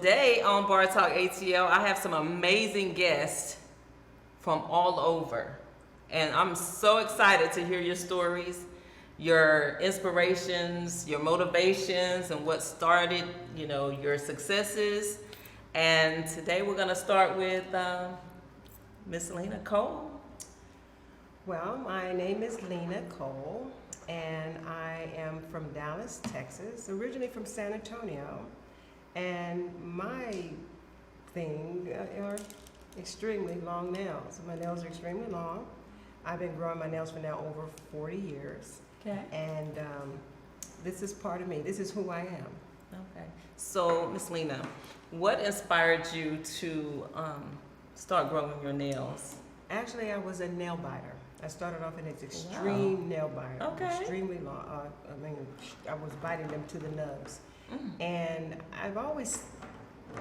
today on Bar Talk ATL, I have some amazing guests from all over. And I'm so excited to hear your stories, your inspirations, your motivations, and what started, your successes. And today we're going to start with Miss Lena Cole. Well, my name is Lena Cole, and I am from Dallas, Texas, originally from San Antonio. And my thing are extremely long nails. My nails are extremely long. I've been growing my nails for now over 40 years. Okay. And this is part of me. This is who I am. Okay. So, Miss Lena, what inspired you to start growing your nails? Actually, I was a nail biter. I started off in an extreme nail biter. Okay. Extremely long. I was biting them to the nubs. And I've always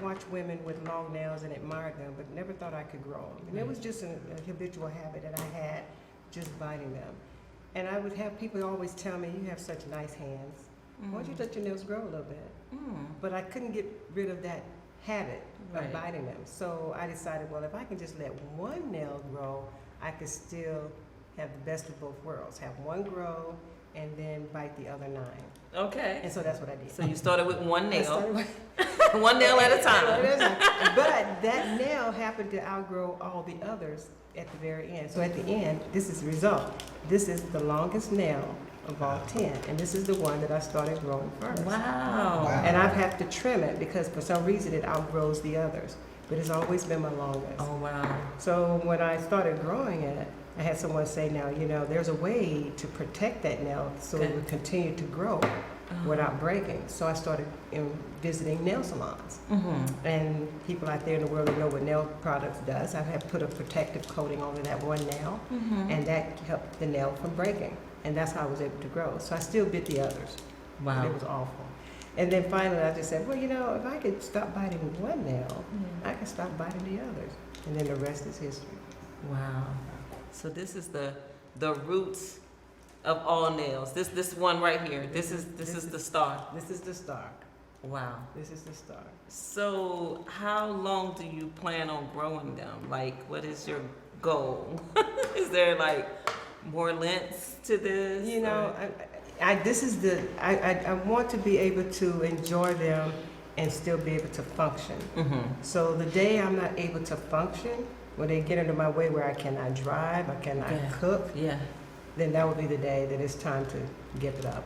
watched women with long nails and admired them, but never thought I could grow them. And it was just a habitual habit that I had, just biting them. And I would have people always tell me, "You have such nice hands. Why don't you let your nails grow a little bit?" But I couldn't get rid of that habit of biting them. So I decided, well, if I can just let one nail grow, I could still have the best of both worlds. Have one grow and then bite the other 9. Okay. And so that's what I did. So you started with one nail. With one nail at a time. But that nail happened to outgrow all the others at the very end. So at the end, this is the result. This is the longest nail of all 10. And this is the one that I started growing first. Wow. And I've had to trim it because for some reason it outgrows the others. But it's always been my longest. Oh, wow. So when I started growing it, I had someone say, now, there's a way to protect that nail so it would continue to grow without breaking. So I started visiting nail salons. And people out there in the world that know what nail products does, I have put a protective coating over that one nail, and that helped the nail from breaking. And that's how I was able to grow. So I still bit the others. Wow. It was awful. And then finally I just said, well, if I could stop biting one nail, I can stop biting the others. And then the rest is history. Wow. So this is the roots of all nails. This one right here. This is the star. This is the star. Wow. This is the star. So how long do you plan on growing them? Like, what is your goal? Is there like more lengths to this? I want to be able to enjoy them and still be able to function. So the day I'm not able to function, when they get into my way where I cannot drive, I cannot cook, then that would be the day that it's time to give it up.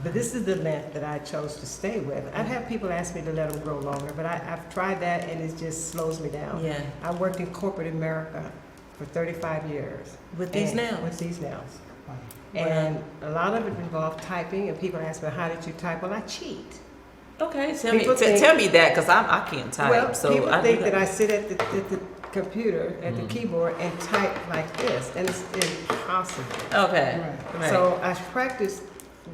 But this is the length that I chose to stay with. I've had people ask me to let them grow longer, but I've tried that and it just slows me down. Yeah. I worked in corporate America for 35 years. With these nails? With these nails. Wow. And a lot of it involved typing, and people ask me, how did you type? Well, I cheat. Okay, tell me that, because I can't type. Well, so people think that I sit at the computer, at the keyboard, and type like this, and it's impossible. Okay. Right. So I practiced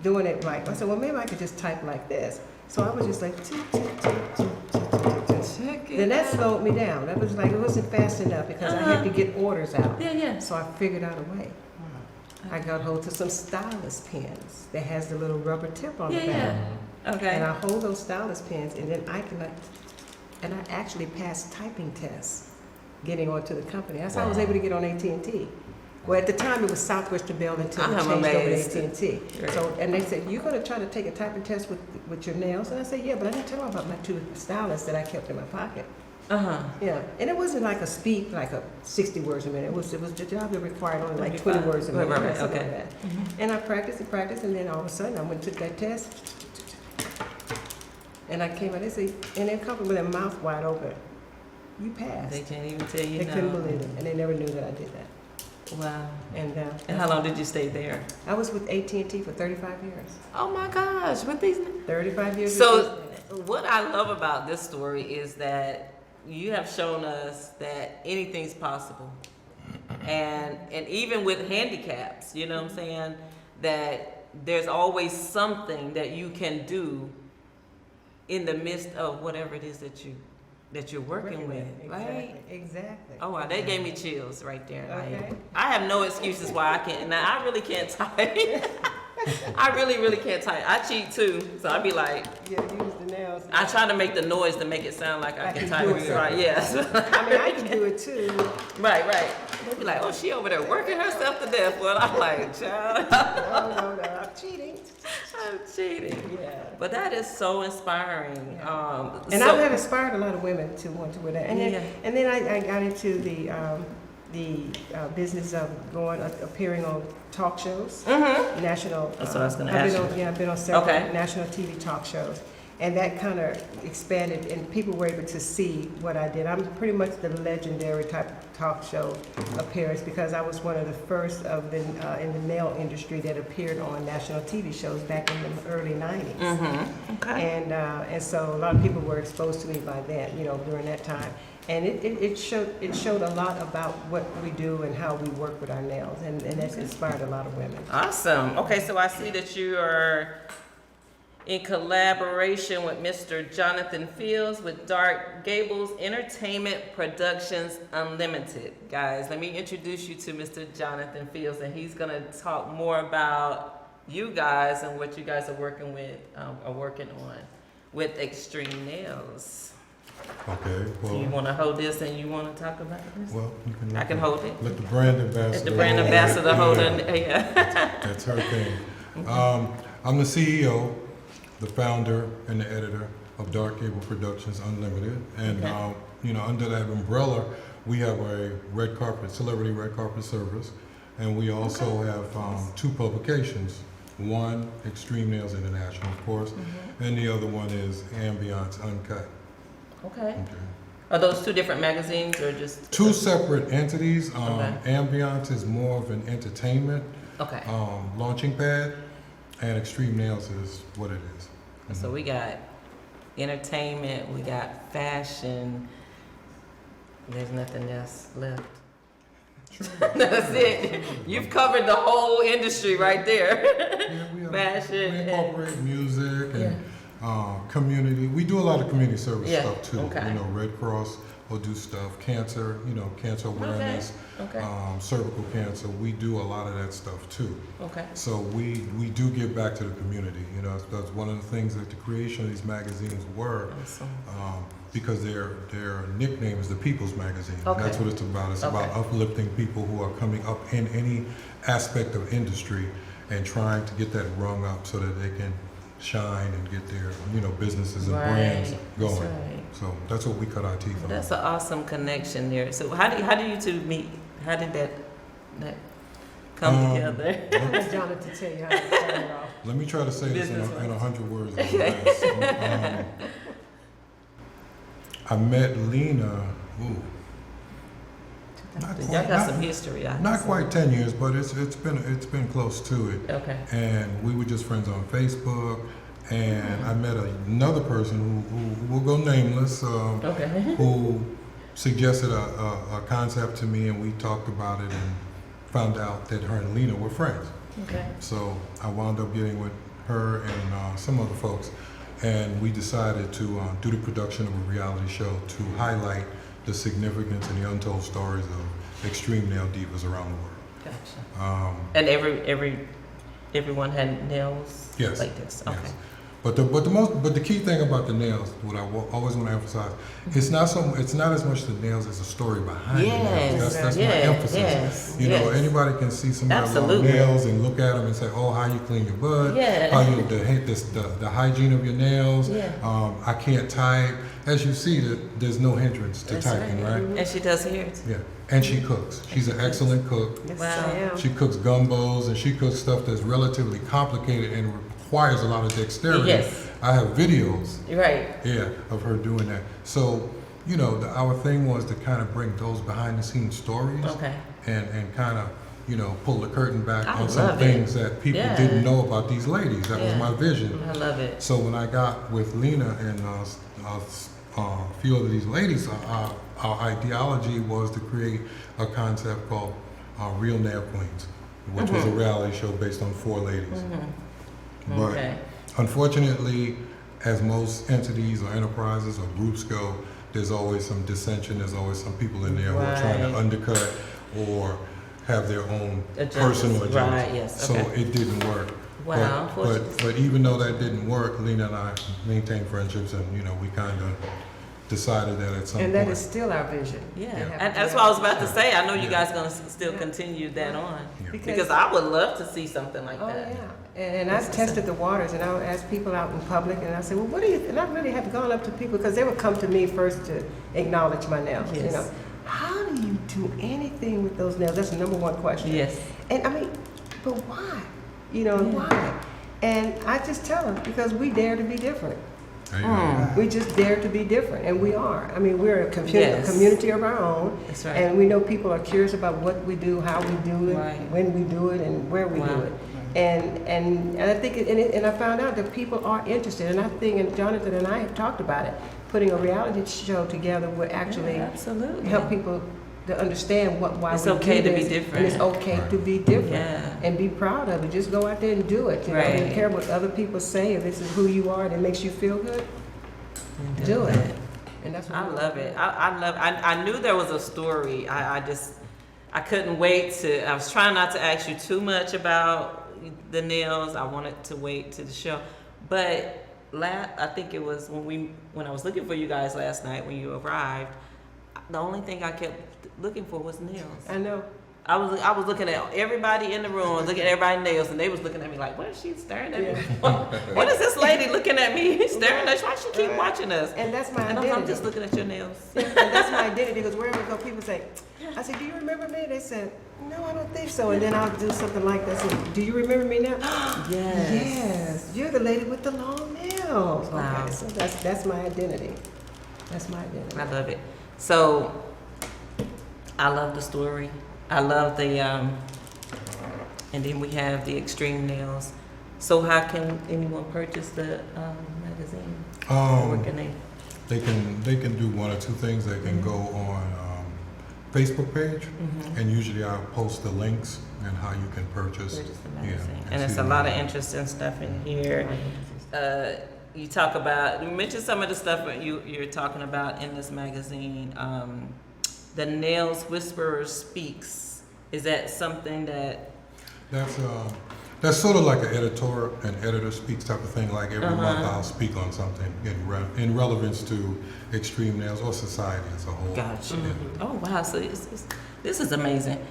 doing it right. I said, well, maybe I could just type like this. So I was just like, then that slowed me down. That was like, it wasn't fast enough because I had to get orders out. Yeah. So I figured out a way. I got hold to some stylus pens that has the little rubber tip on the back. Okay. And I hold those stylus pens, and then I actually passed typing tests getting onto the company. That's how I was able to get on AT&T. Well, at the time it was Southwestern Bell until they changed over to AT&T. So, and they said, you're going to try to take a typing test with your nails? And I said, yeah, but I didn't tell them about my 2 stylus that I kept in my pocket. Yeah, and it wasn't like a speed, like a 60 words a minute. It was the job that required only like 20 words a minute. Right. Okay. Like that. And I practiced, and then all of a sudden I went and took that test. And I came out, they said, and they come with their mouth wide open. You passed. They can't even tell you. They couldn't believe it, and they never knew that I did that. Wow. And how long did you stay there? I was with AT&T for 35 years. Oh my gosh, with these 35 years. So what I love about this story is that you have shown us that anything's possible. And even with handicaps, you know what I'm saying, that there's always something that you can do in the midst of whatever it is that you're working with, right? Exactly. Oh wow, that gave me chills right there. Okay. I have no excuses why I can't. Now I really can't type. I really can't type. I cheat too, so I be like, Yeah, use the nails. I try to make the noise to make it sound like I can type do it it. right. Yes. I mean, I can do it too. Right. They be like, oh, she over there working herself to death. Well, I'm like, child, No, I'm cheating. I'm cheating. Yeah. But that is so inspiring. And so, I've inspired a lot of women to want to wear that. And then, Yeah. and then I got into the business of appearing on talk shows, national. That's what I was gonna I've ask been you. on, yeah, I've been on several Okay. national TV talk shows, and that kind of expanded, and people were able to see what I did. I'm pretty much the legendary type of talk show appearance because I was one of the first of the in the nail industry that appeared on national TV shows back in the early '90s. Okay. And so a lot of people were exposed to me by then, during that time. And it showed a lot about what we do and how we work with our nails, and that's inspired a lot of women. Awesome. Okay, so I see that you are in collaboration with Mr. Jonathan Fields with Dark Gables Entertainment Productions Unlimited. Guys, let me introduce you to Mr. Jonathan Fields, and he's gonna talk more about you guys and what you guys are working on with Extreme Nails. Okay, well. You want to hold this and you want to talk about this? Well, you can. I can hold it. Let the brand ambassador. Let the brand ambassador hold it. Yeah. That's her thing. I'm the CEO, the founder, and the editor of Dark Cable Productions Unlimited, and under that umbrella, we have a celebrity red carpet service, and we also have two publications. One, Extreme Nails International, of course, and the other one is Ambiance Uncut. Okay. Are those two different magazines or just Two separate entities. Okay. Ambiance is more of an entertainment Okay. launching pad, and Extreme Nails is what it is. So we got entertainment, we got fashion. There's nothing else left. That's it. You've covered the whole industry right there. Yeah, Fashion we and- incorporate music and community. We do a lot of community service Yeah, stuff too. okay. Red Cross will do stuff. Cancer, cancer awareness, Okay. cervical cancer. We do a lot of that stuff too. Okay. So we do give back to the community. That's one of the things that the creation of these magazines were, Awesome. because their nickname is the People's Magazine. Okay. That's what it's about. It's about Okay. uplifting people who are coming up in any aspect of industry and trying to get that rung up so that they can shine and get their businesses and brands going. That's right. So that's what we cut our teeth on. That's an awesome connection there. So how do you two meet? How did that come together? I'll let Jonathan tell you how to start it off. Let me try to say this in Business 100 words or less. I met Lena, Y'all got some history. not quite 10 years, but it's been close to it. Okay. And we were just friends on Facebook. And I met another person who will go nameless, Okay. who suggested a concept to me, and we talked about it and found out that her and Lena were friends. Okay. So I wound up getting with her and some other folks, and we decided to do the production of a reality show to highlight the significance and the untold stories of extreme nail divas around the world. Gotcha. And everyone had nails Yes. like this. Okay. Yes. But the key thing about the nails, what I always want to emphasize, it's not as much the nails as the story behind the nails. That's my emphasis. Yes. Anybody can see somebody with long Absolutely. nails and look at them and say, oh, how you clean your butt, Yeah. how you the hygiene of your nails. Yeah. I can't type. As you see, there's no hindrance to That's typing, right? And she does hair. Yeah, and she cooks. She's an excellent cook. Yes, Wow. I am. She cooks gumbos and she cooks stuff that's relatively complicated and requires a lot of dexterity. Yes. I have videos, Right. of her doing that. So, our thing was to kind of bring those behind the scenes stories Okay. and kind of, pull the curtain back I on some love it. things that people Yeah. didn't know about these ladies. That was Yeah. my vision. I love it. So when I got with Lena and a few of these ladies, our ideology was to create a concept called Real Nail Queens, which was a reality show based on 4 ladies. But Okay. unfortunately, as most entities or enterprises or groups go, there's always some dissension. There's always some people in there who are trying Right. to undercut or have their own Agendas. personal agenda. Right, yes, So okay. it didn't work. Wow. But even though that didn't work, Lena and I maintained friendships, and we kind of decided that at some And point. that is still our vision. Yeah, to have and a that's what I was about to reality say. I know you Yeah. guys gonna still continue that on Yeah. because I would love to see something like show. Oh, that. yeah. And I've tested the waters, and I would ask people out in public, and I say, well, what do you, and I really have gone up to people, because they would come to me first to acknowledge my nails, Yes. How do you do anything with those nails? That's the number one question. Yes. And I mean, but why? Yeah. Why? And I just tell them, because we dare to be different. There you go. We just dare to be different, and we are. I mean, we're a Yes. community of our own, That's right. and we know people are curious about what we do, how we do it, Right. when we do it, and where we Wow. do it. And I think, and I found out that people are interested, and I think, and Jonathan and I have talked about it, putting a reality show together would actually Yeah, absolutely. help people to understand why It's we okay do to be this, different. and it's okay Right. to be different, Yeah. and be proud of it. Just go out there and do it. I Right. don't care what other people say. If this is who you are and it makes you feel good, do it. And that's what I we love it. I knew there was a story. I couldn't wait to. I was trying not to ask you too much about the nails. I wanted to wait to the show, but I think it was when I was looking for you guys last night when you arrived. The only thing I kept looking for was nails. I know. I was looking at everybody in the room, looking at everybody's nails, and they was looking at me like, what is she staring at me? What is this lady looking at me, staring at us? Why she keep watching us? And that's my And identity. I'm just looking at your nails. And that's my identity, because wherever I go, people say, I said, do you remember me? They said, no, I don't think so. And then I'll do something like that. So, do you remember me now? Yes. Yes. You're the lady with the long nails. Wow. Okay, so that's my identity. That's my identity. I love it. So, I love the story. I love the, and then we have the extreme nails. So how can anyone purchase the magazine? Where can they? They can do one or two things. They can go on Facebook page, and usually I'll post the links and how you can purchase. Purchase the magazine. And see it's a the lot of magazine. interesting stuff in here. You talk about, you mentioned some of the stuff that you're talking about in this magazine. The Nails Whisperer Speaks. Is that something that? That's sort of like an editor speaks type of thing. Like every month I'll speak on something in relevance to extreme nails or society as a whole. Gotcha. Yeah. Oh wow! So this is amazing.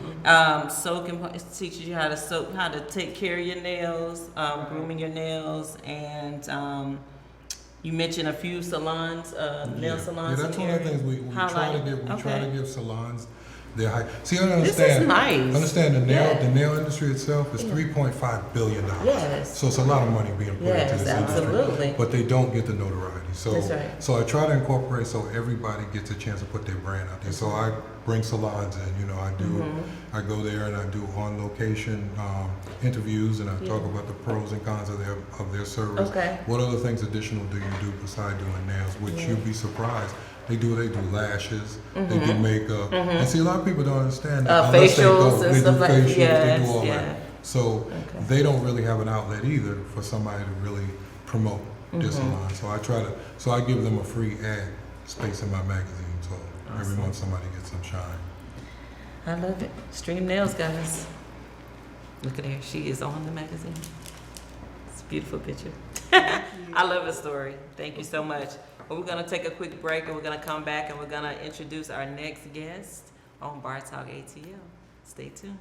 Soaking it teaches you how to take care of your nails, grooming your nails, and you mentioned a few salons, nail salons. Yeah, that's in one the of the area. things we try to give. We try to give salons their high. See, I understand. This is nice. Understand the Yeah. nail industry itself is $3.5 billion. Yes. So it's a lot of money being put Yes, into this absolutely. industry. But they don't get the notoriety. So That's right. so I try to incorporate so everybody gets a chance to put their brand out there. So I bring salons in. I do. I go there and I do on location interviews, and I talk about the pros and cons of their service. Okay. What other things additional do you do besides doing nails? Which you'd be surprised. They do lashes, they do makeup. And see, a lot of people don't understand that. Unless they Facials go, and they stuff do like facials, yes, they do all yeah. that. So they don't really have an outlet either for somebody to really promote their salon. So I give them a free ad space in my magazine. So every month somebody gets some shine. I love it. Extreme Nails, guys. Look at her. She is on the magazine. It's a beautiful picture. I love the story. Thank you so much. Well, we're going to take a quick break, and we're going to come back, and we're going to introduce our next guest on Bar Talk ATL. Stay tuned.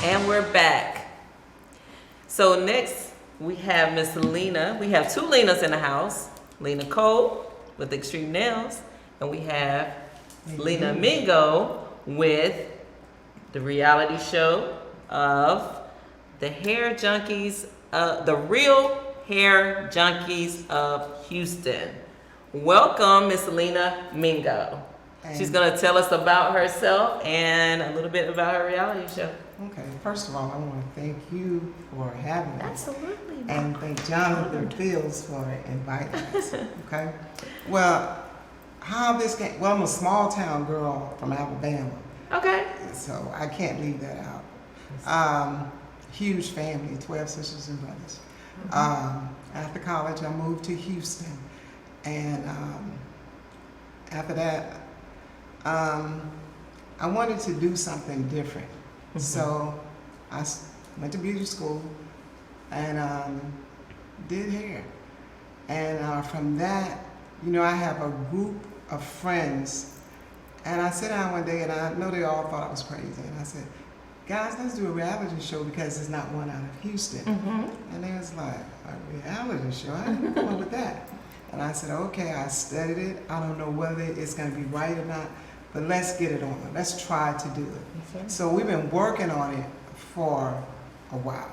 And we're back. So next we have Miss Lena. We have two Lenas in the house. Lena Cole with Extreme Nails, and we have Lena Mingo with the reality show of the Hair Junkies, the Real Hair Junkies of Houston. welcome Miss Lena Mingo. She's And- going to tell us about herself and a little bit about her reality show. Okay, first of all, I want to thank you for having us. Absolutely. And thank Jonathan Fields for inviting us. Okay? Well, how this came, well, I'm a small town girl from Alabama, Okay. so I can't leave that out. Huge family, 12 sisters and brothers. After college, I moved to Houston. And after that, I wanted to do something different. So I went to beauty school and did hair. And from that, you know, I have a group of friends. And I sat down one day and I know they all thought I was crazy. And I said, guys, let's do a reality show because there's not one out of Houston. And they was like, a reality show? How do you come up with that? And I said, okay, I studied it. I don't know whether it's going to be right or not, but let's get it on. Let's try to do it. Okay. So we've been working on it for a while.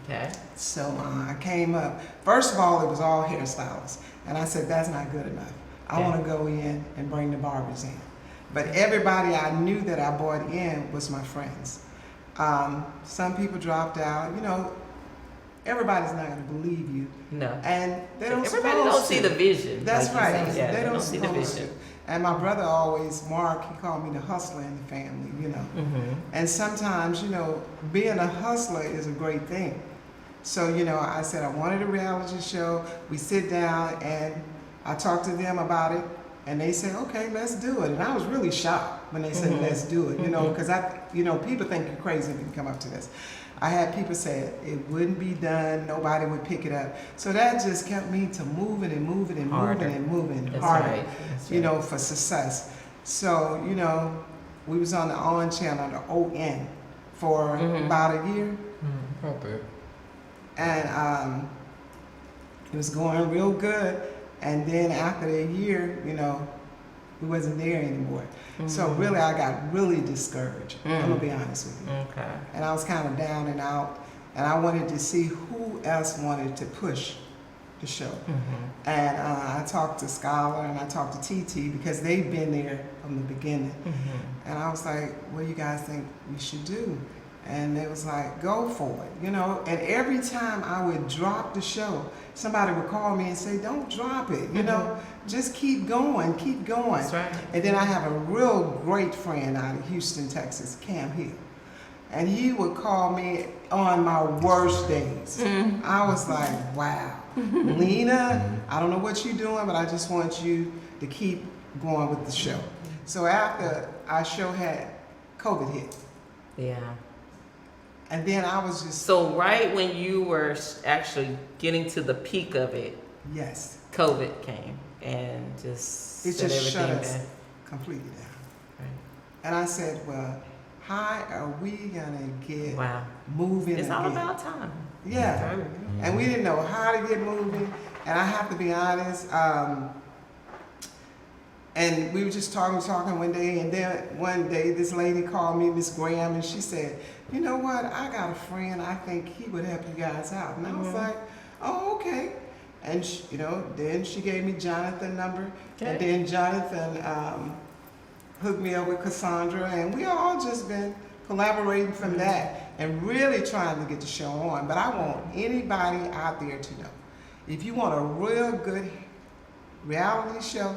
Okay. So I came up, first of all, it was all hairstylists. And I said, that's not good enough. I Okay. want to go in and bring the barbers in. But everybody I knew that I brought in was my friends. Some people dropped out. You know, everybody's not going to believe you. No. And they don't Everybody supposed don't see to. the vision. That's like you right. said. Yeah, they don't see the supposed vision. to. And my brother always, Mark, he called me the hustler in the family, you know. And sometimes, you know, being a hustler is a great thing. So, you know, I said I wanted a reality show. We sit down and I talked to them about it. And they said, okay, let's do it. And I was really shocked when they said, let's do it, you know, because people think you're crazy if you come up to this. I had people say it wouldn't be done, nobody would pick it up. So that just kept me to moving and moving and Harder. moving and moving That's harder, right. That's you right. know, for success. So, you know, we was on the ON channel, the ON, for about a year. About that. And it was going real good. And then after a year, you know, we wasn't there anymore. So really, I got really discouraged. I'm gonna be honest with you. Okay. And I was kind of down and out. And I wanted to see who else wanted to push the show. And I talked to Skylar and I talked to TT because they've been there from the beginning. And I was like, what do you guys think we should do? And they was like, go for it, you know. And every time I would drop the show, somebody would call me and say, don't drop it, you know. Just keep going, keep going. That's right. And then I have a real great friend out of Houston, Texas, Cam Hill. And he would call me on my worst days. I was like, wow, Lena, I don't know what you're doing, but I just want you to keep going with the show. So after our show had COVID hit, Yeah. and then I was just, So right when you were actually getting to the peak of it, yes, COVID came and just it set just shut everything us down. completely down. Right. And I said, well, how are we gonna get Wow. moving It's again? all about time. Yeah. Okay. And we didn't know how to get moving. And I have to be honest, and we were just talking one day, and then one day this lady called me, Miss Graham, and she said, you know what, I got a friend, I think he would help you guys out. And I was like, oh, okay. And she, you know, then she gave me Jonathan's number, and Okay. then Jonathan hooked me up with Cassandra, and we all just been collaborating from that and really trying to get the show on. But I want anybody out there to know, if you want a real good reality show,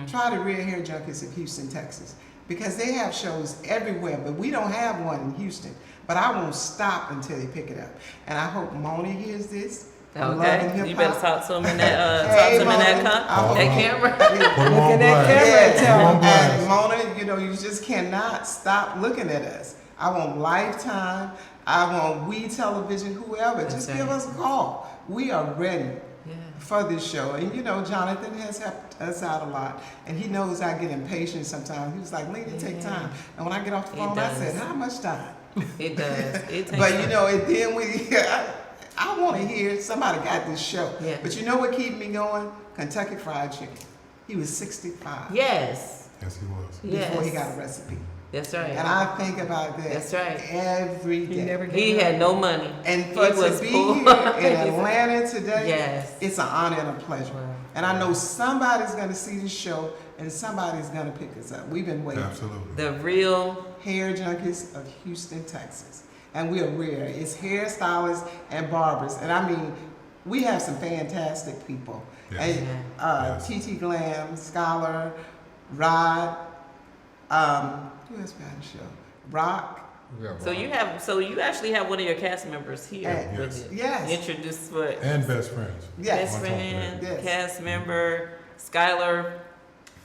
try the Real Hair Junkies of Houston, Texas, because they have shows everywhere, but we don't have one in Houston. But I won't stop until they pick it up. And I hope Mona hears this. I'm loving Okay. hip You better hop. talk to him in that Hey, talk to him in Mona. that camera. Put 'em Look on at that blast. camera and tell Put 'em on them. blast. And Mona, you know, you just cannot stop looking at us. I want Lifetime. I want We Television, whoever. That's Just right. give us a call. We are ready Yeah. for this show. And you know, Jonathan has helped us out a lot. And he knows I get impatient sometimes. He was like, Lena, take Yeah. time. And when I get off the It phone, I does. said, how much time? It does. It takes But you time. know, and then I want to hear somebody got this show. Yeah. But you know what keep me going? Kentucky Fried Chicken. He was 65 Yes. Yes, he was. Yes. before he got a recipe. That's right. And I think about that That's right. every day. He never He gave had up. no money. And He for to was be poor. here in Atlanta today, Yes. it's an honor and a pleasure. Wow. And I know somebody's going to see this show and somebody's going to pick us up. We've been waiting. Absolutely. The real, Hair Junkies of Houston, Texas. And we are rare. It's hairstylists and barbers. And I mean, we have some fantastic people. Yes. And, Yes. TT Glam, Scholar, Rod, who else we on the show? Rock. so you actually have one of your cast members here Yes. with you. Yes. Introduce what? And best friends. Yes. Best friend, Yes. cast member, Skylar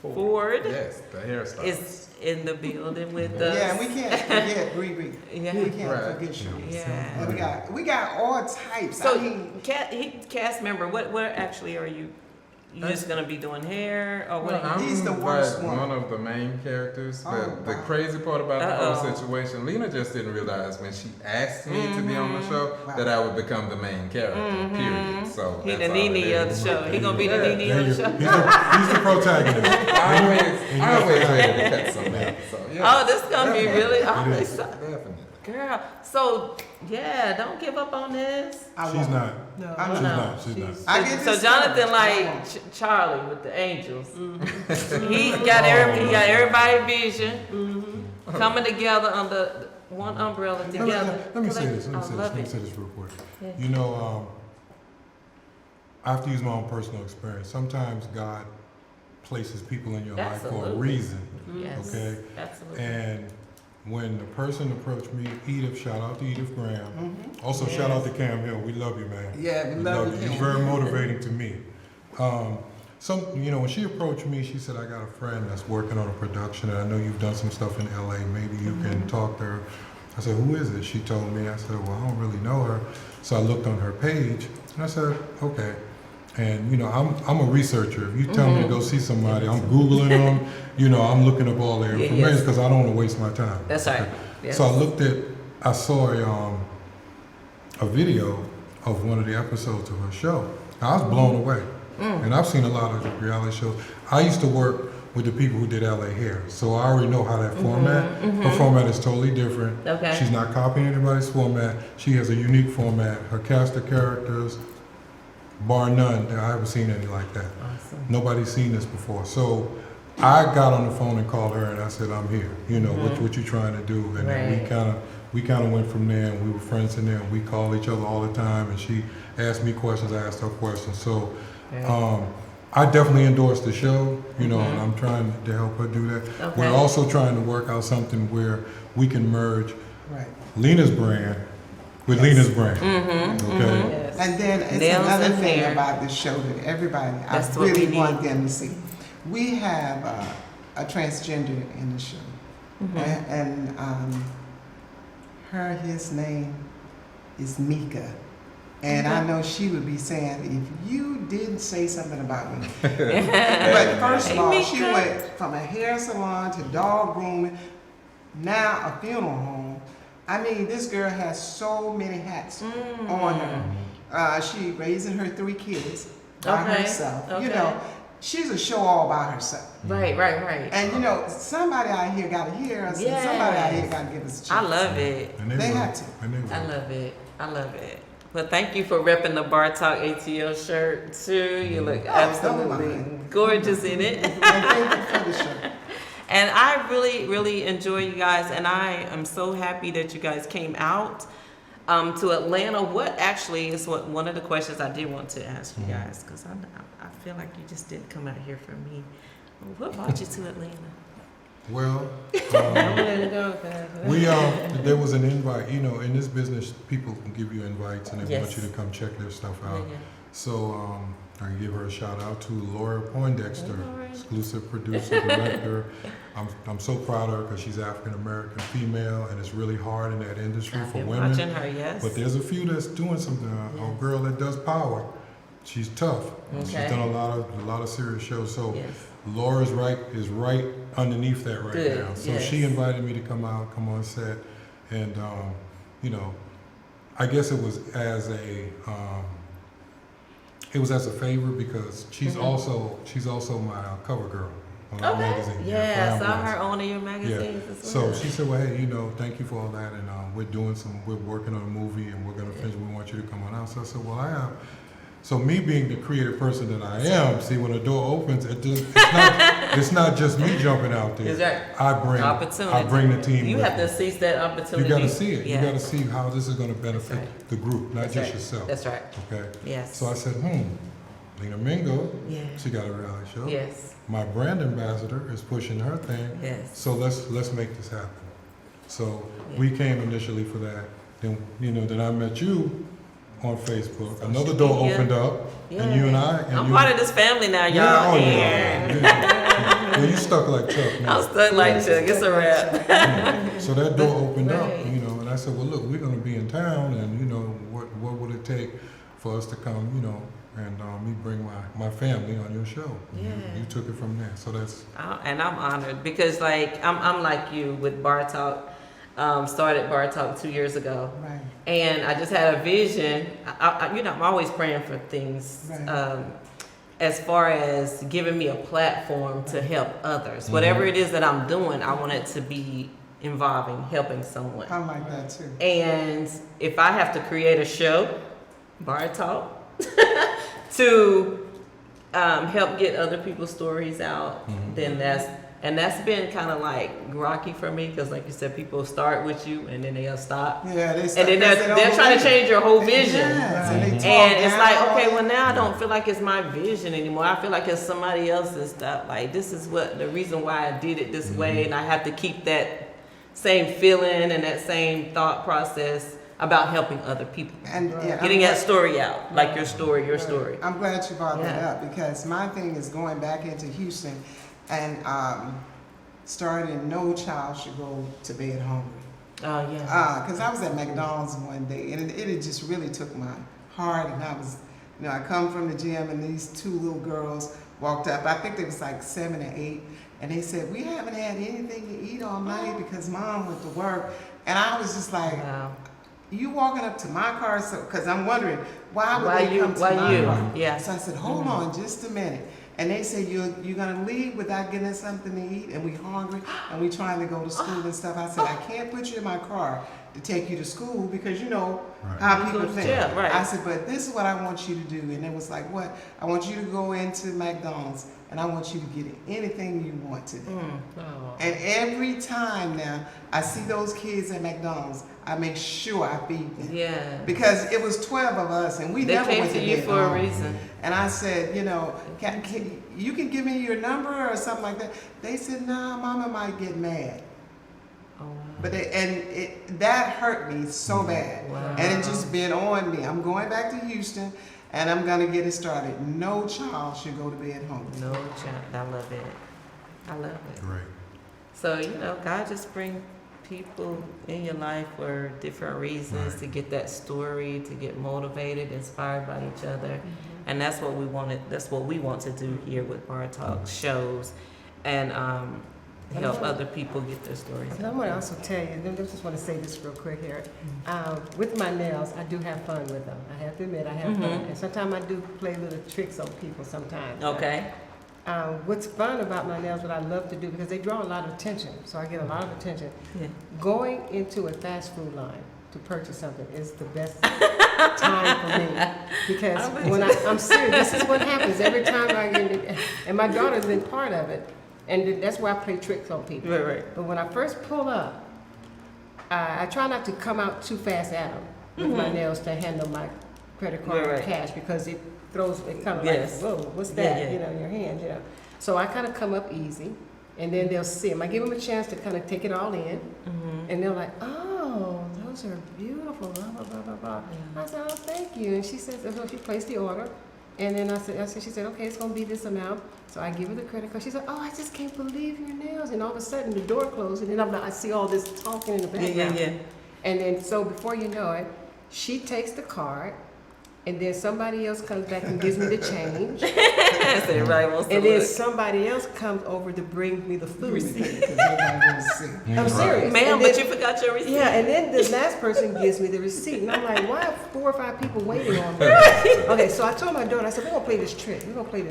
Ford Yes, the hairstyle. is in the building with us. Yeah, and we can't forget Riri. Yeah. We can't Right. forget you. Yeah. And we got all types. So, I mean, cast member, what actually are you? You just gonna be doing hair or what? Well, I'm He's the worst like one. of the main characters, but Oh, the wow. crazy part about the Uh-oh. whole situation, Lena just didn't realize when she asked me to be on the show Wow. that I would become the main character. Period. So He that's the all it Nene of is. the show. He gonna be the Yeah. Nene of the show. He's the protagonist. Always ready to cut something. So yeah. Oh, this gonna be really. I'm It is. excited. Definitely. Girl, so yeah, don't give up on this. I She's won't. not. No. I'm She's No. not. She's not. I get So this Jonathan covered. like Charlie with the angels. He got everybody vision coming together under one umbrella together. Let me say this. I Let love me it. say this real quick. Yeah. You know, I have to use my own personal experience. Sometimes God places people in your life for a Absolutely. reason. Yes, Okay. absolutely. And when the person approached me, Edith, shout out to Edith Graham. Also, Yes. shout out to Cam Hill. We love you, man. Yeah, we love you. You're very motivating to me. When she approached me, she said, I got a friend that's working on a production, and I know you've done some stuff in LA. Maybe you can talk to her. I said, who is it? She told me. I said, well, I don't really know her. So I looked on her page, and I said, okay. And, I'm a researcher. If you tell me to go see somebody, I'm Googling them. I'm looking up all their Yeah, information yes. because I don't want to waste my time. That's right. Yes. So I saw a video of one of the episodes of her show. I was blown away. And I've seen a lot of reality shows. I used to work with the people who did LA Hair, so I already know how that format. Her format is totally different. Okay. She's not copying anybody's format. She has a unique format. Her cast of characters, bar none, I haven't seen any like that. Awesome. Nobody's seen this before. So I got on the phone and called her and I said, I'm here. What you trying to do? And then we kind of went from there, and we were friends in there, and we called each other all the time, and she asked me questions, I asked her questions. So I definitely endorse the show, and I'm trying to help her do that. Okay. We're also trying to work out something where we can merge Right. Lena's brand with Lena's brand. Okay? Yes. And then it's Nails another and thing hair. about this show that everybody, That's I what really we want need. them to see. We have a transgender in the show. And his name is Mika. And I know she would be saying, if you didn't say something about me. But first of Hey, all, she Mika. went from a hair salon to dog grooming, now a funeral home. I mean, this girl has so many hats on her. She raising her 3 kids by Okay, herself. okay. She's a show all by herself. Right. And somebody out here got to hear us, and somebody out here got to give us a chance. I love it. And They will. have to. And they will. I love it. Well, thank you for repping the Bar Talk ATL shirt too. You look absolutely mind. gorgeous in it. And thank you for the show. And I really, really enjoy you guys, and I am so happy that you guys came out to Atlanta. What actually is one of the questions I did want to ask you guys, because I feel like you just didn't come out here for me. What brought you to Atlanta? Well, We there was an invite. In this business, people can give you invites and they want Yes. you to come check their stuff out. Yeah. So I can give her a shout out to Laura Poindexter, Hey, Laura. exclusive producer, director. I'm so proud of her because she's African American female, and it's really hard in that industry I've for been women. watching her, yes. But there's a few that's doing something. A Yes. girl that does power. She's tough. She's Okay. done a lot of serious shows. So Yes. Laura's is right underneath that right Good, now. So yes. she invited me to come on set, and I guess it was as a favor because she's also my cover girl. on our Okay. magazine. Yeah, I saw Flamboyance. her owning your magazines as So well. she said, well, hey, thank you for all that, and we're working on a movie, and we're gonna finish. We want you to come on out. So I said, well, I have. So me being the creative person that I am, see, when the door opens, it's not just me jumping out there. Is that I bring the team. You with have me. to seize that You opportunity. got to see it. Yeah. You got to see how this is going to benefit right. the group, not That's just right. yourself. That's right. Okay. Yes. So I said, Lena Mingo, Yeah. she got a reality show. Yes. My brand ambassador is pushing her thing. Yes. So let's make this happen. So Yeah. we came initially for that. Then then I met you on Facebook. Social Another door media. opened up, Yeah. and you and I. And I'm you, part of this family now, y'all. Yeah, oh Yeah. yeah. You stuck like Chuck. I'm Now. stuck like Chuck. It's a wrap. So that door opened up, Right. and I said, well, look, we're going to be in town, and what would it take for us to come, and me bring my family on your show. Yeah. You took it from there. So that's And I'm honored because, like, I'm like you with Bar Talk. Started Bar Talk 2 years ago, Right. and I just had a vision. I'm always praying for things. Right. As far as giving me a platform to help others, whatever it is that I'm doing, I want it to be involving helping someone. I'm like that too. And if I have to create a show, Bar Talk, to help get other people's stories out, then that's been kind of like rocky for me because, like you said, people start with you and then they'll stop, Yeah, they and then they're trying to change your whole vision. Yes, and they talk And it's like, down. okay, well now I don't feel like it's my vision anymore. I feel like it's somebody else's stuff. Like, this is what the reason why I did it this way, and I have to keep that same feeling and that same thought process about helping other people, And getting that story out, like your story. I'm glad you brought that Yeah. up because my thing is going back into Houston and starting No Child Should Go to Bed Hungry. Oh yeah. Because I was at McDonald's one day and it just really took my heart, and I was, I come from the gym and these two little girls walked up. I think they was like 7 or 8, and they said, we haven't had anything to eat all night because mom went to work. And I was just like, Wow. you walking up to my car, so because I'm wondering why would they come to my car? Yeah. So I said, hold on just a minute. And they said, you're gonna leave without getting us something to eat, and we hungry, and we trying to go to school and stuff. I said, I can't put you in my car to take you to school because you know Right. how You people go to think. jail, right. I said, but this is what I want you to do. And it was like, what? I want you to go into McDonald's and I want you to get anything you want today. Oh. And every time now I see those kids at McDonald's, I make sure I feed them. Yeah. Because it was 12 of us and we They never came went to to you bed for a hungry. reason. And I said, you can give me your number or something like that. They said, nah, mama might get mad. Oh, wow. But that hurt me so bad. Wow. And it just been on me. I'm going back to Houston and I'm gonna get it started. No child should go to bed hungry. No child. I love it. I love it. great. So, God just bring people in your life for different reasons, Right. to get that story, to get motivated, inspired by each other. And that's what we want to do here with Bar Talk shows, and help other people get their stories. And I want to also tell you, I just want to say this real quick here. With my nails, I do have fun with them. I have to admit, I have fun. And sometimes I do play little tricks on people sometimes. Okay. What's fun about my nails, what I love to do, because they draw a lot of attention, so I get a lot of attention. Yeah. Going into a fast food line to purchase something is the best time for me. Because when I'm serious, this is what happens every time I get in, and my daughter's been part of it. And that's why I play tricks on people. Right. But when I first pull up, I try not to come out too fast at them with my nails to handle my credit card or Right. cash, because it kind of Yes. like, whoa, what's Yeah, that, yeah. in your hand, So I kind of come up easy, and then they'll see them. I give them a chance to kind of take it all in, and they're like, oh, those are beautiful, blah, blah, blah, blah, blah. I said, oh, thank you. And she says, so she placed the order. And then she said, okay, it's going to be this amount. So I give her the credit card. She said, oh, I just can't believe your nails. And all of a sudden, the door closed, and then I see all this talking in the background. Yeah. And then, so before you know it, she takes the card, and then somebody else comes back and gives me the change. That's it, right? And then somebody else comes over to bring me the food. Because everybody wants to see. I'm serious. Ma'am, And but then- you forgot your receipt. Yeah, and then the last person gives me the receipt, and I'm like, why are 4 or 5 people waiting on me? Okay, so I told my daughter, I said, we're gonna play this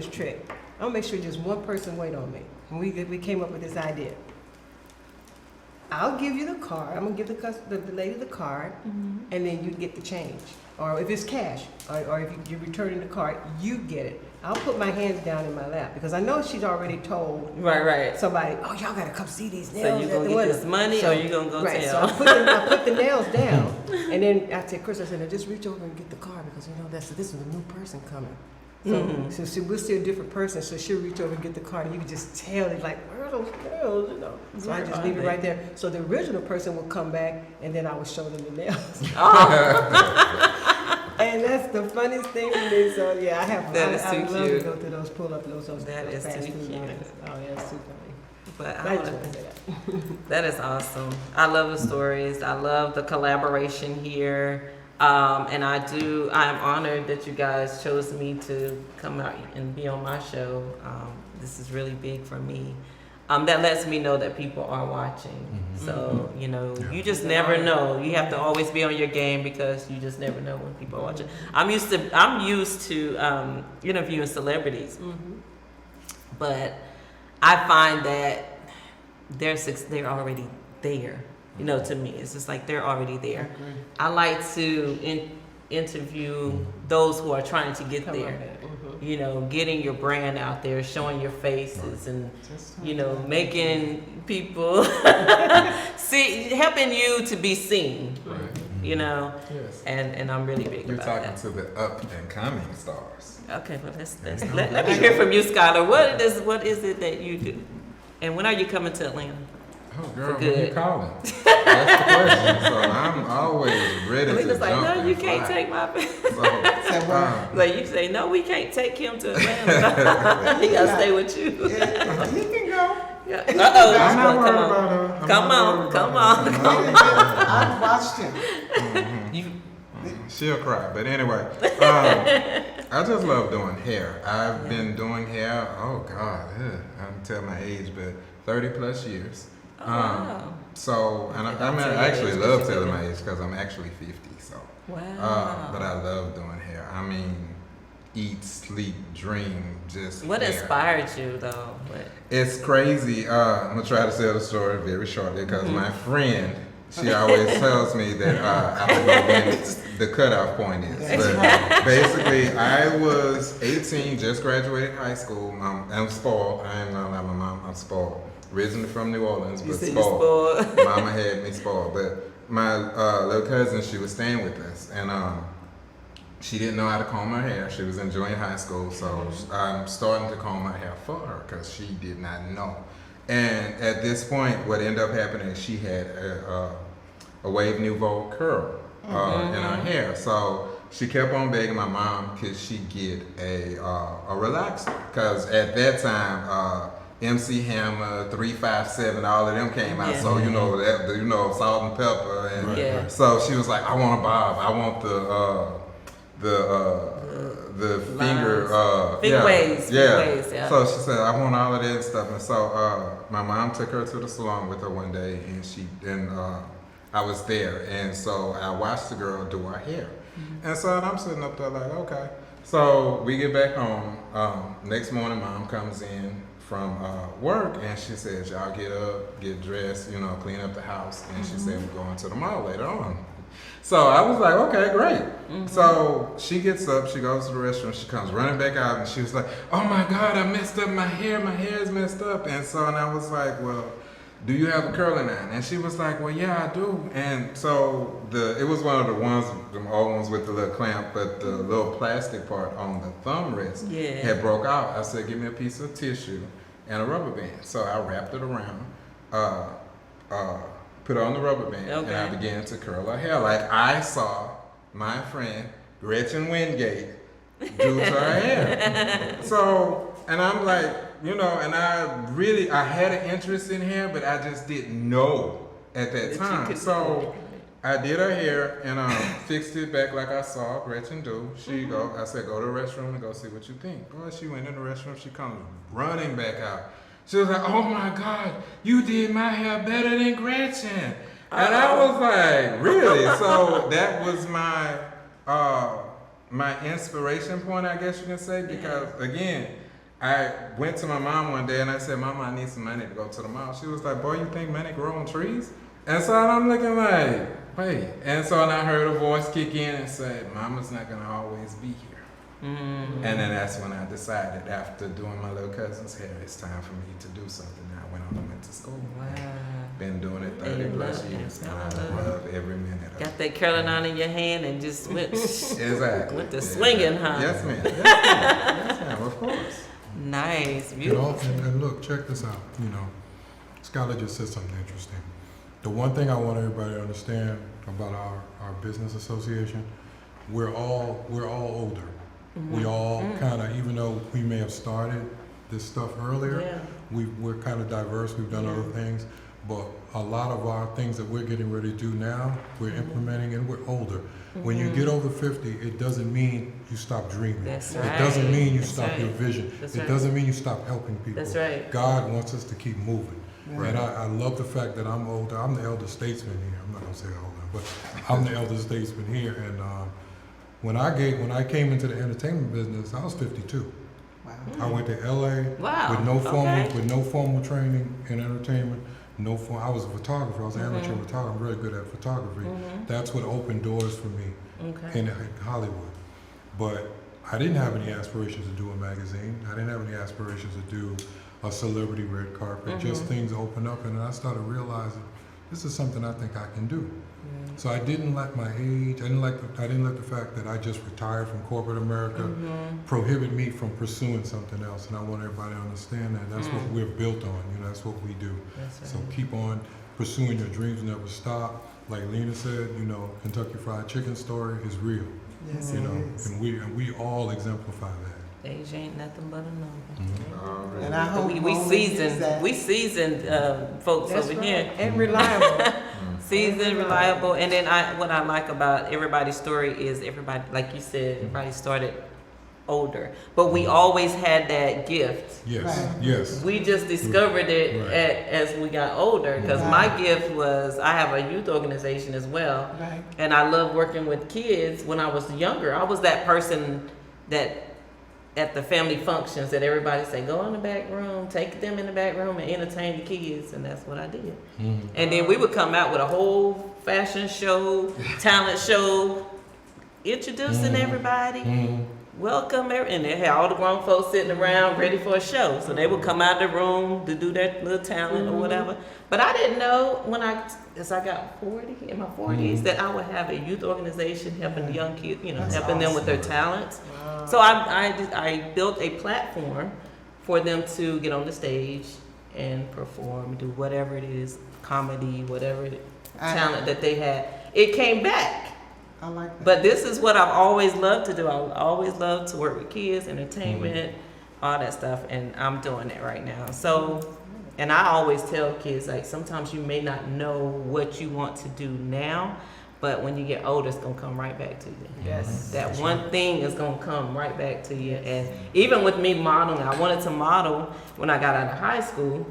trick. I'll make sure just one person wait on me. And we came up with this idea. I'll give you the card. I'm gonna give the lady the card, and then you get the change. Or if it's cash, or if you're returning the card, you get it. I'll put my hands down in my lap because I know she's already told Right. somebody, oh, y'all gotta come see these nails. So you gonna get this money, or you gonna go right, tell? So I put the nails down, and then I said, Chris, I said, now just reach over and get the card because this is a new person coming. So we'll see a different person, so she'll reach over and get the card, and you can just tell it's like, where are those nails, So I just leave it right there. So the original person will come back, and then I will show them the nails. And that's the funniest thing to me. So yeah, I love to go through those those That is fast too food cute. lines. Oh yeah, it's too funny. But I just want to say that. that is awesome. I love the stories. I love the collaboration here. And I'm honored that you guys chose me to come out and be on my show. This is really big for me. That lets me know that people are watching. So, you just never know. You have to always be on your game because you just never know when people are watching. I'm used to interviewing celebrities. But I find that they're already there. To me, it's just like they're already there. I like to interview those who are trying to get there. Getting your brand out there, showing your faces, and making people helping you to be seen. Yes. And I'm really big You're about talking that. to the up and coming stars. Okay, well let me hear from you, Skylar. What is it that you do, and when are you coming to Atlanta? Oh, girl, when good. you calling? That's the question. So I'm always ready to Alina's like, jump no, you and can't fly. take my So, like you say, no, we can't take him to Atlanta. He gotta stay with you. He can go. Yeah. I'm not worried Come on. about her. I'm Come not on, worried come about on. her. I've watched him. You, She'll cry. But anyway, I just love doing hair. I've been doing hair, oh God, I don't tell my age, but 30 plus years. wow. So, and Okay, I don't tell your I actually age, love but you telling do. my age because I'm actually 50. So, Wow. but I love doing hair. I mean, eat, sleep, dream, just What hair. inspired you though? It's crazy. I'm gonna try to tell the story very shortly because my friend, she always tells me that I don't know when the cutoff point is. But basically, I was 18, just graduated high school. I'm spoiled. I ain't gonna lie, my mom, I'm spoiled. Originally from New Orleans, You but said you spoiled. spoiled. Mama had me spoiled. But my little cousin, she was staying with us, and she didn't know how to comb her hair. She was enjoying high school, so I'm starting to comb her hair for her because she did not know. And at this point, what ended up happening is she had a Wave Nouveau curl in her hair. So she kept on begging my mom could she get a relaxer, because at that time MC Hammer, 357, all of them came out. Yeah. So salt and pepper, and Yeah. so she was like, I want a bob. I want the finger waves. Yeah. So she said, I want all of that and stuff. And so my mom took her to the salon with her one day, and I was there, and so I watched the girl do her hair. And so I'm sitting up there like, okay. So we get back home. Next morning, mom comes in from work, and she says, y'all get up, get dressed, clean up the house. And she said, we're going to the mall later on. So I was like, okay, great. So she gets up, she goes to the restroom, she comes running back out, and she was like, oh my God, I messed up my hair is messed up. And I was like, well, do you have a curling iron? And she was like, well, yeah, I do. And so it was one of the old ones with the little clamp, but the little plastic part on the thumb rest had broke out. I said, give me a piece of tissue and a rubber band. So I wrapped it around, put it on the rubber band, and I began to curl her hair like I saw my friend Gretchen Wingate do to her hair. So, and I'm like, and I had an interest in hair, but I just didn't know at that time. So I did her hair and fixed it back like I saw Gretchen do. I said, go to the restroom and go see what you think. Boy, she went in the restroom, she comes running back out. She was like, oh my God, you did my hair better than Gretchen. And I was like, really? So that was my inspiration point, I guess you can say, because again, I went to my mom one day and I said, Mama, I need some money to go to the mall. She was like, boy, you think money grow on trees? And so I'm looking like, wait. And so I heard a voice kick in and said, Mama's not going to always be here. Mm. And then that's when I decided, after doing my little cousin's hair, it's time for me to do something. I went on and went to school. Wow. Been doing it 30 plus years, and I love every minute of it. Got that curling on in your hand and just went, Exactly. went to swinging, huh? Yes, ma'am. Yes, ma'am. Yes, ma'am. Of course. Nice, You know, beautiful. and look, check this out. You know, Skylar just said something interesting. The one thing I want everybody to understand about our business association, we're all older. Mm-hmm. We all kind of, even though we may have started this stuff earlier, Yeah. we're kind of diverse. We've done other things, but a lot of our things that we're getting ready to do now, we're implementing, and we're older. When you get over 50, it doesn't mean you stop dreaming. That's It right. doesn't mean you That's stop right. your vision. That's It right. doesn't mean you stop helping people. That's right. God wants us to keep moving. Right. And I love the fact that I'm older. I'm the elder statesman here. I'm not gonna say older, but I'm the elder statesman here. And when I came into the entertainment business, I was 52. Wow. I went to LA Wow. with no formal training in entertainment. I was a photographer. I was an amateur Mm-hmm. photographer. I'm very good at photography. That's what opened doors for me Okay. in Hollywood. But I didn't have any aspirations to do a magazine. I didn't have any aspirations to do a celebrity red carpet. Just things opened up, and I started realizing this is something I think I can do. So I didn't let my age, I didn't let the fact that I just retired from corporate America prohibit me from pursuing something else. And I want everybody to understand that that's what we're built on. You know, that's what we do. That's So right. keep on pursuing your dreams, never stop. Like Lena said, you know, Kentucky Fried Chicken story is real. Yes, You it know, is. and we all exemplify that. Age ain't nothing but a number. Already. And I hope We we'll use that. seasoned folks That's over right. here. And reliable. Seasoned, reliable, and then what I like about everybody's story is everybody, like you said, everybody started older, but we always had that gift. Yes, Right. yes. We just discovered it Right. as we got older. Because Right. my gift was I have a youth organization as well, Right. and I love working with kids. When I was younger, I was that person that at the family functions that everybody say go in the back room, take them in the back room and entertain the kids, and that's what I did. And then we would come out with a whole fashion show, talent show, introducing everybody. Welcome, and they had all the grown folks sitting around ready for a show. So they would come out the room to do their little talent or whatever. But I didn't know as I got 40, in my 40s, that I would have a youth organization helping the young kids, you know, That's helping them with their awesome. talents. So I built a platform for them to get on the stage and perform, do whatever it is, comedy, whatever talent that they had. It came back. I like that. But this is what I've always loved to do. I always loved to work with kids, entertainment, all that stuff, and I'm doing it right now. So, and I always tell kids, like, sometimes you may not know what you want to do now, but when you get older, it's gonna come right back to you. Yes. That one thing is gonna come right back to you. And even with me modeling, I wanted to model when I got out of high school.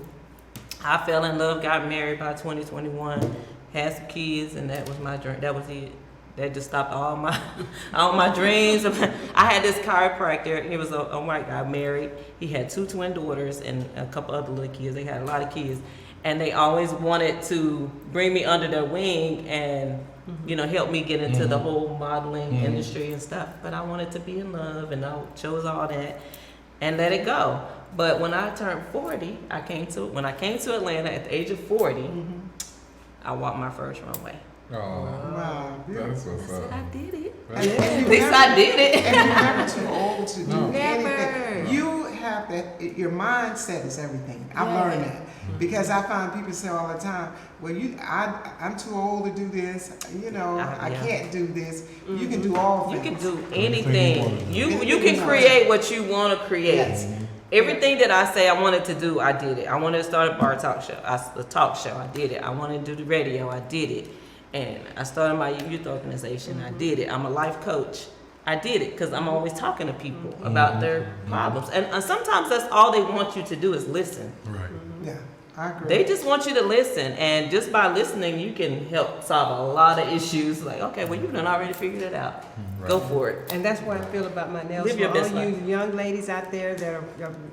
I fell in love, got married by 2021, had some kids, and that was my dream. That was it. That just stopped all my dreams. I had this chiropractor. He was a white guy, married. He had 2 twin daughters and a couple other little kids. They had a lot of kids, and they always wanted to bring me under their wing and you know help me get into the whole modeling industry and stuff. But I wanted to be in love, and I chose all that and let it go. But when I turned 40, when I came to Atlanta at the age of 40, I walked my first runway. Oh, Wow. that's I what's said, I up. did it. And At you least never- I did it. And you're never too old to do No. Never. anything. You have that, your mindset is everything. I've learned that. Because I find people say all the time, well, I'm too old to do this, you know, I Yeah. can't do this. You can do all You things. can do Anything you wanna anything. do. You Anything can you wanna create what you want to create. Yes. Everything that I say I wanted to do, I did it. I wanted to start a bar talk show. A talk show, I did it. I wanted to do the radio, I did it. And I started my youth organization, I did it. I'm a life coach. I did it because I'm always talking to people about their problems. And sometimes that's all they want you to do is listen. Right. Yeah. I agree. They just want you to listen, and just by listening, you can help solve a lot of issues. Like, okay, well, you done already figured it out. Go for it. And that's what I feel about my nails. Live your For all best you life. young ladies out there that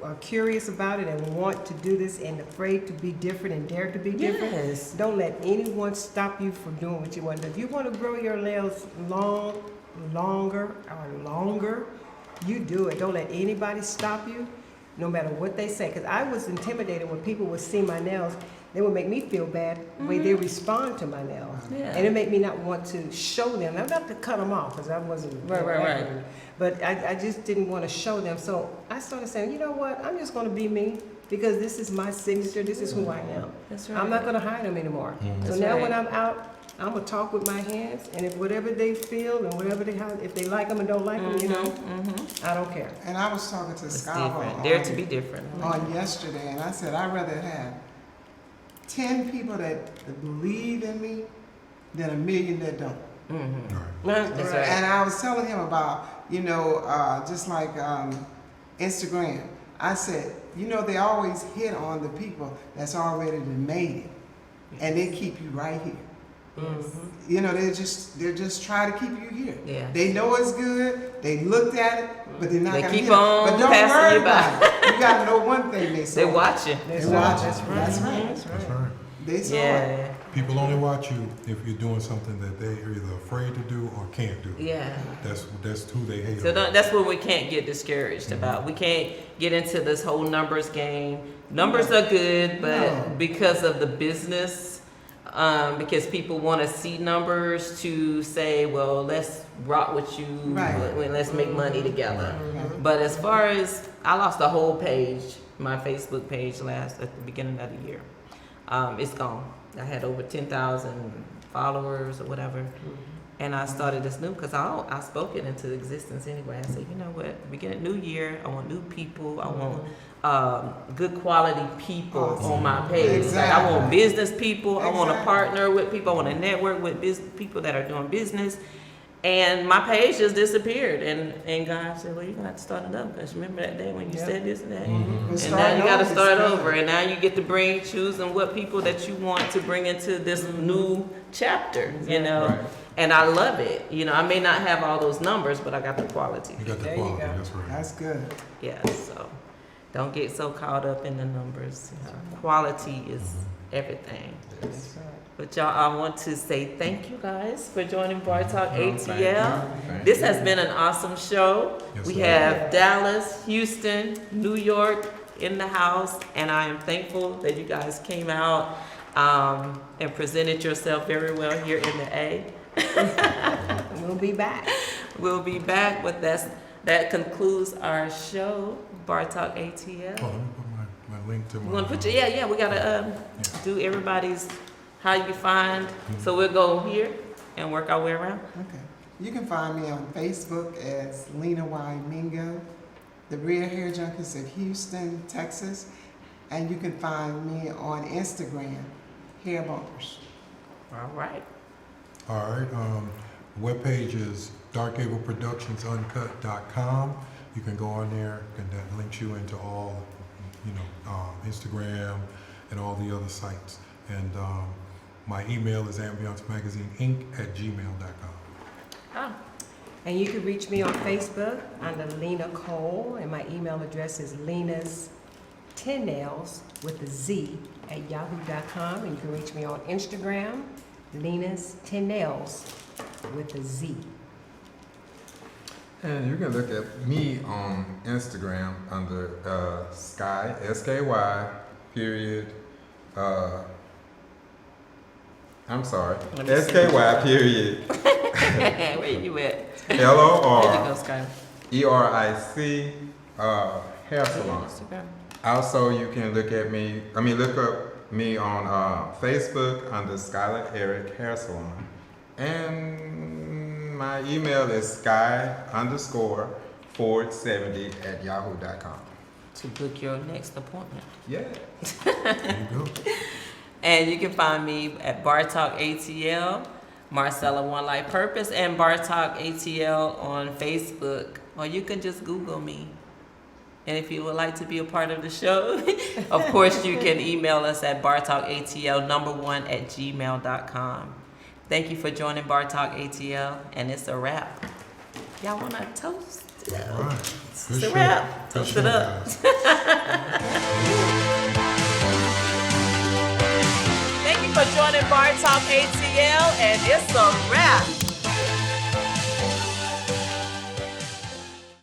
are curious about it and want to do this and afraid to be different and dare to be different, Yes. don't let anyone stop you from doing what you want to do. If you want to grow your nails longer, you do it. Don't let anybody stop you, no matter what they say. Because I was intimidated when people would see my nails. They would make me feel bad the way they respond to my nails. Yeah. And it made me not want to show them. I'm not to cut them off because I wasn't. Right. But I just didn't want to show them. So I started saying, you know what? I'm just going to be me because this is my signature. This is who I am. That's right. I'm not going to hide them anymore. Mhm. So That's now right. when I'm out, I'm going to talk with my hands. And if whatever they feel and whatever if they like them and don't like them, you know, I don't care. And I was talking to It's Scott different. Dare to be different. on yesterday, and I said I'd rather have 10 people that believe in me than a million that don't. Mm-hmm. Right. That's right. And I was telling him about, just like Instagram. I said, they always hit on the people that's already made it, and they keep you right here. They're just trying to keep you here. Yeah. They know it's good. They looked at it, but they're not They gonna keep hit it. on But don't passing worry you by. about it. You gotta know one thing they saw. They watching. That's They right. watch it. That's right. That's right. That's That's right. right. They saw it. Yeah. People only watch you if you're doing something that they're either afraid to do or can't do. Yeah. That's who they hate. So on. that's what we can't get discouraged about. We can't get into this whole numbers game. Numbers are good, but No. because of the business, because people want to see numbers to say, well, let's rock with you, Right. let's make money together. Right. But as far as I lost a whole page, my Facebook page at the beginning of the year. It's gone. I had over 10,000 followers or whatever. And I started this new because I spoke it into existence anyway. I said, you know what? Beginning new year, I want new people. I want good quality people Awesome. on my page. Like, I Exactly. want business people. I want to Exactly. partner with people. I want to network with people that are doing business. And my page just disappeared. And God said, well, you're going to have to start it up. Because remember that day when you Yep. said this and that? Mhm. But And now you got to starting start over is over, good. and now you get to choosing what people that you want to bring into this new chapter, Right. And I love it. I may not have all those numbers, but I got the quality. You got the There you quality. go. That's right. That's good. Yeah, so don't get so caught up in the numbers. Quality is everything. That's right. But y'all, I want to say thank you guys for joining Bar Talk No, thank you. ATL. Thank This you. has been an awesome show. Yes, We sir. have Dallas, Houston, New York in the house, and I am thankful that you guys came out and presented yourself very well here in the A. We'll be back. We'll be back, but that concludes our show, Bar Talk ATL. Oh, let me put my link to my. We want to put you, yeah, we gotta do everybody's how you find. So we'll go here and work our way around. Okay. You can find me on Facebook as Lena Y. Mingo, the Real Hair Junkies of Houston, Texas. And you can find me on Instagram, Hair Bumpers. All right. All right. Webpage is darkableproductionsuncut.com. You can go on there, and that links you into all, Instagram and all the other sites. And my email is ambiancemagazineinc@gmail.com. Ah, And you can reach me on Facebook under Lena Cole, and my email address is lena's10nails with a Z at yahoo.com. And you can reach me on Instagram, Lena's10nails with a Z. And you can look at me on Instagram under Sky, SKY, period. I'm sorry, Let me see. SKY, period. where you at? There you LOR. go, Sky. ERIC hair salon. Instagram. Also, you can look up me on Facebook under Skylar Eric Hair Salon. And my email is sky_Ford70@yahoo.com. To book your next appointment. Yeah. There you go. And you can find me at Bar Talk ATL, Marcella One Life Purpose, and Bar Talk ATL on Facebook. Or you can just Google me. And if you would like to be a part of the show, of course, you can email us at bartalkatl1@gmail.com. Thank you for joining Bar Talk ATL, and it's a wrap. Y'all want to toast? All right. It's Good a show. wrap. Good Toast show, it up. guys. Thank you for joining Bar Talk ATL, and it's a wrap.